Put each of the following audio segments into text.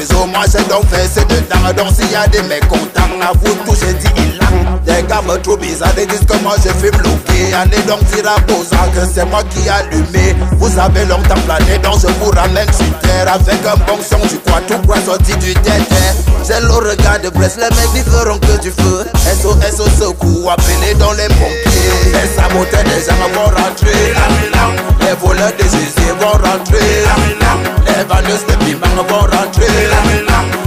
réseau, moi j'ai donc fait c'est dedans. Donc s'il y a des mécontents, à vous tous j'ai dit il a. Des gars me trouvent bizarre, ils disent que moi je fume loqué. Allez donc dire à Boza que c'est moi qui ai allumé. Vous avez longtemps plané, donc je vous ramène sur terre. Avec un bon son, du quoi tout quoi sorti du terre. J'ai le regard de Brest, les mecs n'y feront que du feu. SOS au secours, appelez dans les pompiers. Les saboteurs des gens vont rentrer. Les voleurs des usines vont rentrer. Les vendeuses de piment vont rentrer.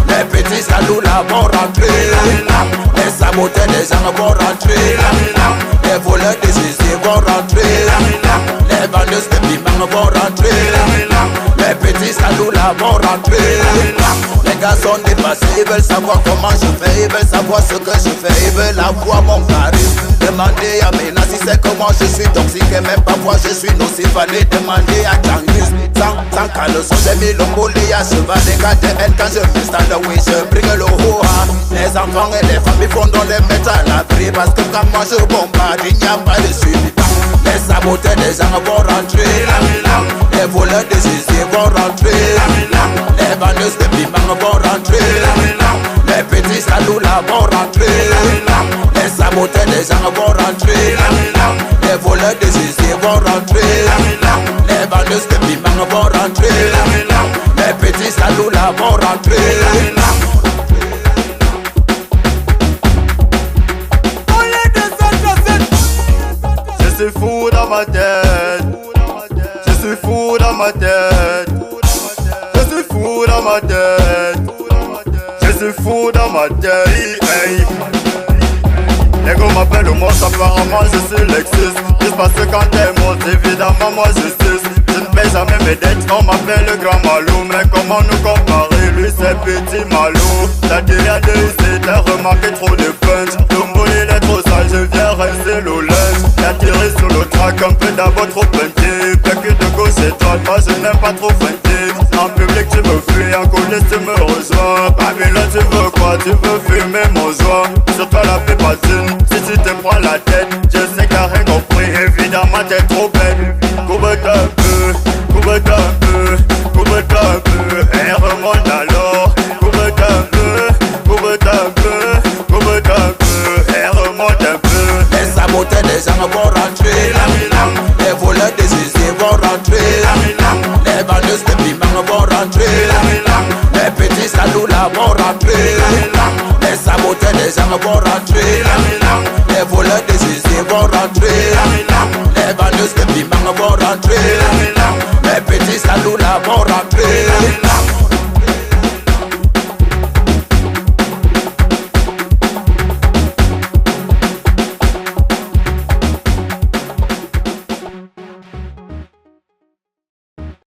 Les petits salauds là vont rentrer. Les saboteurs des gens vont rentrer. Les voleurs des usines vont rentrer. Les vendeuses de piment vont rentrer. Les petits salauds là vont rentrer. Les gars sont dépassés, ils veulent savoir comment je fais. Ils veulent savoir ce que je fais. Ils veulent avoir mon charisme. Demandez à Mena si c'est comment je suis toxique. Et même parfois je suis nocif. Allez demander à Tangus. Sans caleçon, j'ai mis le collier à cheval. Les gars de haine quand je m'installe, oui je bring le hoa. Les enfants et les familles font dans les mettre à l'abri. Parce que quand moi je bombarde, il n'y a pas de suivi. Les saboteurs des gens vont rentrer. Les voleurs des usines vont rentrer. Les vendeuses de piment vont rentrer. Les petits salauds là vont rentrer. Les saboteurs des gens vont rentrer. Les voleurs des usines vont rentrer. Les vendeuses de piment vont rentrer. Les petits salauds là vont rentrer. Je suis fou dans ma tête. Je suis fou dans ma tête. Je suis fou dans ma tête. Je suis fou dans ma tête. Hey. Les gars m'appellent au monstre, apparemment je suis Lexus. Juste parce que quand t'es monte, évidemment moi je suce. Je ne paie jamais mes dettes, on m'appelle le grand Malou. Mais comment nous comparer, lui c'est petit Malou. T'as dit rien de ici, t'as remarqué trop de punch. Le moule il est trop sale, je viens rester le lunch. T'as tiré sur le track, un peu d'abord trop punté. Plaqué de gauche et droite, moi je n'aime pas trop feinter. En public tu me fuis, en coulisses tu me rejoins. Babylone tu veux quoi, tu veux fumer mon joint. Sur toi la pépatine, si tu te prends la tête, je sais que t'as rien compris. Évidemment t'es trop belle.